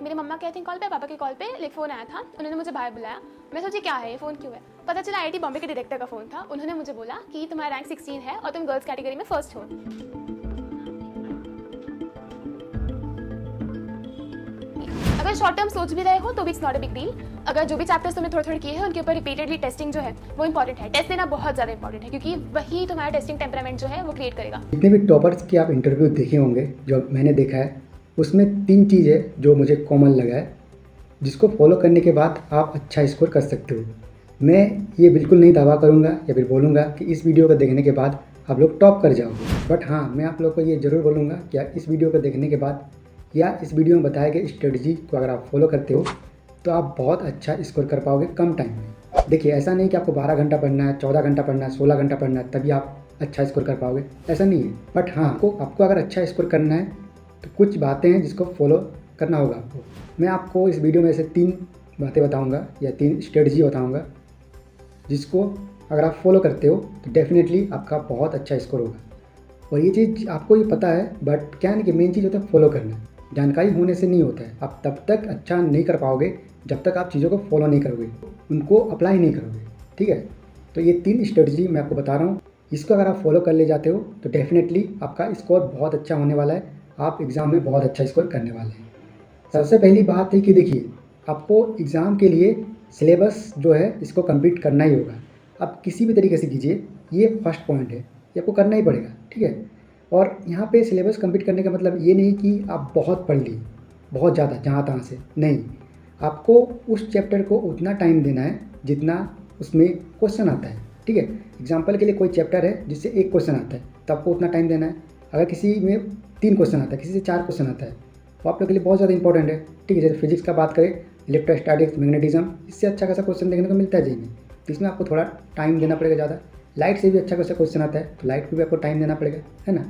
मेरी मम्मा के I think call पे, पापा के कॉल पे लाइक फ़ोन आया था, उन्होंने मुझे बाहर बुलाया। मैं सोची क्या है ये फ़ोन क्यों है, पता चला आईआईटी बॉम्बे के डायरेक्टर का फ़ोन था। उन्होंने मुझे बोला कि तुम्हारा रैंक 16 है और तुम गर्ल्स कैटेगरी में फर्स्ट हो। अगर शॉर्ट टर्म सोच भी रहे हो तो भी it's not a big deal. अगर जो भी चैप्टर्स तुमने थोड़े थोड़े किए हैं उनके ऊपर रिपीटेडली टेस्टिंग जो है वो इंपॉर्टेंट है। टेस्ट देना बहुत ज़्यादा इंपॉर्टेंट है क्योंकि वही तुम्हारा टेस्टिंग टेम्परामेंट जो है वो क्रिएट करेगा। जितने भी टॉपर्स की आप इंटरव्यू देखे होंगे, जो मैंने देखा है, उसमें 3 चीज़ें जो मुझे कॉमन लगा है, जिसको फॉलो करने के बाद आप अच्छा स्कोर कर सकते हो। मैं ये बिल्कुल नहीं दावा करूँगा या फिर बोलूँगा कि इस वीडियो को देखने के बाद आप लोग टॉप कर जाओगे, बट हाँ, मैं आप लोग को ये ज़रूर बोलूँगा कि इस वीडियो को देखने के बाद या इस वीडियो में बताए गए स्ट्रेटजी को अगर आप फॉलो करते हो तो आप बहुत अच्छा स्कोर कर पाओगे कम टाइम में। देखिए, ऐसा नहीं कि आपको 12 घंटा पढ़ना है, 14 घंटा पढ़ना है, 16 घंटा पढ़ना है तभी आप अच्छा स्कोर कर पाओगे, ऐसा नहीं है। बट हाँ, आपको अगर अच्छा स्कोर करना है तो कुछ बातें हैं जिसको फॉलो करना होगा आपको। मैं आपको इस वीडियो में से 3 बातें बताऊँगा या 3 स्ट्रेटजी बताऊँगा, जिसको अगर आप फॉलो करते हो तो डेफिनेटली आपका बहुत अच्छा स्कोर होगा। और ये चीज़ आपको ये पता है, बट क्या है कि मेन चीज़ होता है फॉलो करना। जानकारी होने से नहीं होता है, आप तब तक अच्छा नहीं कर पाओगे जब तक आप चीज़ों को फॉलो नहीं करोगे, उनको अप्लाई नहीं करोगे, ठीक है। तो ये 3 स्ट्रेटजी मैं आपको बता रहा हूँ, इसको अगर आप फॉलो कर ले जाते हो तो डेफिनेटली आपका स्कोर बहुत अच्छा होने वाला है, आप एग्ज़ाम में बहुत अच्छा स्कोर करने वाले हैं। सबसे पहली बात है कि देखिए, आपको एग्ज़ाम के लिए सिलेबस जो है इसको कंप्लीट करना ही होगा। आप किसी भी तरीके से कीजिए, ये फर्स्ट पॉइंट है, ये आपको करना ही पड़ेगा, ठीक है। और यहाँ पे सिलेबस कंप्लीट करने का मतलब ये नहीं कि आप बहुत पढ़ लिए, बहुत ज़्यादा जहाँ तहाँ से, नहीं। आपको उस चैप्टर को उतना टाइम देना है जितना उसमें क्वेश्चन आता है, ठीक है। एग्जाम्पल के लिए कोई चैप्टर है जिससे 1 क्वेश्चन आता है तो आपको उतना टाइम देना है। अगर किसी में 3 क्वेश्चन आता है, किसी से 4 क्वेश्चन आता है, तो आप लोग के लिए बहुत ज़्यादा इंपॉर्टेंट है, ठीक है। जैसे फिजिक्स का बात करें, इलेक्ट्रोस्टैटिक्स, मैग्नेटिज्म, इससे अच्छा खासा क्वेश्चन देखने को मिलता है जी में, तो इसमें आपको थोड़ा टाइम देना पड़ेगा ज़्यादा। लाइट से भी अच्छा खासा क्वेश्चन आता है तो लाइट पे भी आपको टाइम देना पड़ेगा, है ना।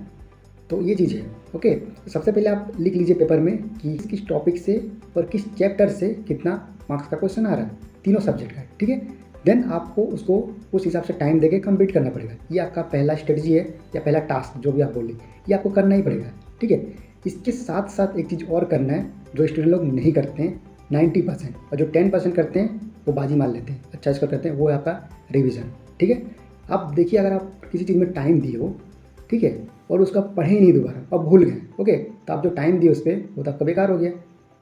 तो ये चीज़ है, ओके। तो सबसे पहले आप लिख लीजिए पेपर में कि किस टॉपिक से और किस चैप्टर से कितना मार्क्स का क्वेश्चन आ रहा है, तीनों सब्जेक्ट का, ठीक है। देन आपको उसको उस हिसाब से टाइम देके कंप्लीट करना पड़ेगा। ये आपका पहला स्ट्रेटजी है या पहला टास्क, जो भी आप बोले, ये आपको करना ही पड़ेगा, ठीक है। इसके साथ साथ एक चीज़ और करना है जो स्टूडेंट लोग नहीं करते हैं, 90%, और जो 10% करते हैं वो बाजी मार लेते हैं, अच्छा स्कोर करते हैं, वो है आपका रिविज़न, ठीक है। अब देखिए, अगर आप किसी चीज़ में टाइम दिए हो, ठीक है, और उसका पढ़े ही नहीं दोबारा, अब भूल गए, ओके, तो आप जो टाइम दिए उस पर वो तो आपका बेकार हो गया।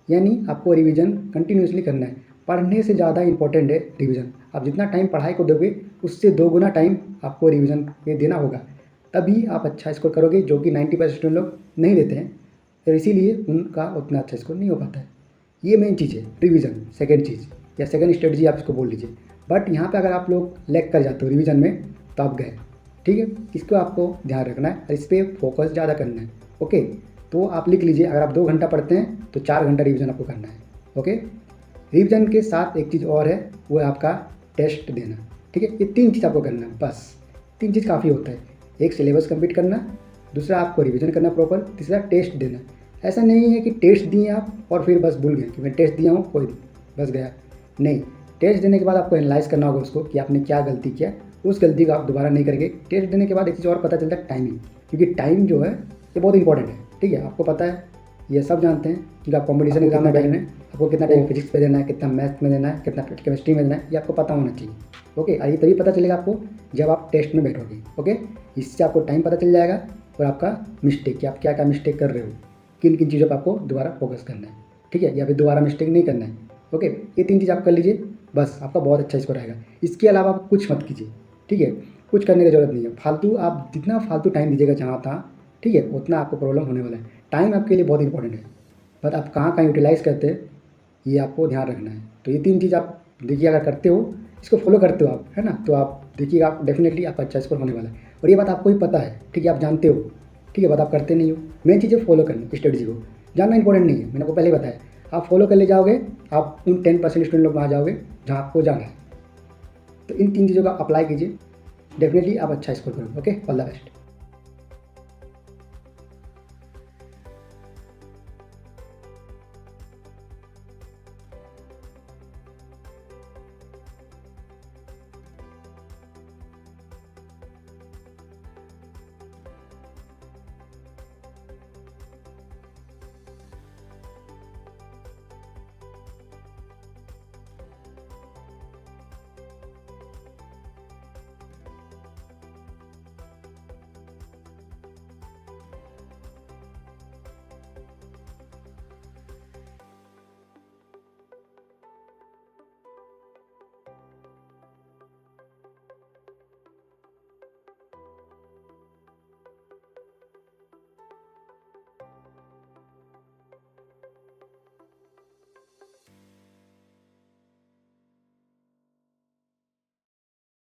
यानी आपको रिवीजन कंटिन्यूसली करना है। पढ़ने से ज़्यादा इंपॉर्टेंट है रिवीजन। आप जितना टाइम पढ़ाई को दोगे उससे 2 गुना टाइम आपको रिवीजन पे देना होगा, तभी आप अच्छा स्कोर करोगे, जो कि 90% स्टूडेंट लोग नहीं देते हैं, तो इसीलिए उनका उतना अच्छा स्कोर नहीं हो पाता है। ये मेन चीज़ है रिवीजन, सेकेंड चीज़ या सेकेंड स्ट्रेटजी आप इसको बोल लीजिए। बट यहाँ पे अगर आप लोग लैग कर जाते हो रिवीजन में तो आप गए, ठीक है। इसको आपको ध्यान रखना है और इस पर फोकस ज़्यादा करना है, ओके। तो आप लिख लीजिए, अगर आप 2 घंटा पढ़ते हैं तो 4 घंटा रिवीजन आपको करना है, ओके। रिवीजन के साथ एक चीज़ और है, वो है आपका टेस्ट देना, ठीक है। ये 3 चीज़ आपको करना है, बस 3 चीज़ काफ़ी होता है। एक सिलेबस कंप्लीट करना, दूसरा आपको रिवीजन करना प्रॉपर, तीसरा टेस्ट देना। ऐसा नहीं है कि टेस्ट दिए आप और फिर बस भूल गए कि मैं टेस्ट दिया हूँ, कोई बस गया, नहीं। टेस्ट देने के बाद आपको एनालाइज करना होगा उसको कि आपने क्या गलती किया, उस गलती को आप दोबारा नहीं करेंगे। टेस्ट देने के बाद एक चीज़ और पता चलता है, टाइमिंग, क्योंकि टाइम जो है ये बहुत इंपॉर्टेंट है, ठीक है। आपको पता है, ये सब जानते हैं कि आप कॉम्पिटिशन एग्जाम में बैठना है, आपको कितना टाइम फिजिक्स पे देना है, कितना मैथ में देना है, कितना केमिस्ट्री में देना है, ये आपको पता होना चाहिए, ओके। और ये तभी पता चलेगा आपको जब आप टेस्ट में बैठोगे, ओके। इससे आपको टाइम पता चल जाएगा और आपका मिस्टेक, कि आप क्या क्या मिस्टेक कर रहे हो, किन किन चीज़ों पर आपको दोबारा फोकस करना है, ठीक है, या फिर दोबारा मिस्टेक नहीं करना है, ओके। ये 3 चीज़ आप कर लीजिए, बस आपका बहुत अच्छा स्कोर आएगा। इसके अलावा आप कुछ मत कीजिए, ठीक है। कुछ करने की ज़रूरत नहीं है फालतू। आप जितना फालतू टाइम दीजिएगा जहाँ तहाँ, ठीक है, उतना आपको प्रॉब्लम होने वाला है। टाइम आपके लिए बहुत इंपॉर्टेंट है, बट आप कहाँ कहाँ यूटिलाइज़ करते हैं ये आपको ध्यान रखना है। तो ये 3 चीज़ आप देखिए, अगर करते हो, इसको फॉलो करते हो आप, है ना, तो आप देखिएगा, आप डेफिनेटली आपका अच्छा स्कोर होने वाला है। और ये बात आपको ही पता है, ठीक है, आप जानते हो, ठीक है, बात आप करते नहीं हो। मेन चीज़ है फॉलो करनी, स्ट्रेटजी को जानना इंपॉर्टेंट नहीं है, मैंने आपको पहले ही बताया। आप फॉलो कर ले जाओगे, आप उन 10% स्टूडेंट लोग वहाँ जाओगे जहाँ आपको जाना है। तो इन 3 चीज़ों का अप्लाई कीजिए, डेफिनेटली आप अच्छा स्कोर करोगे, ओके। All the best.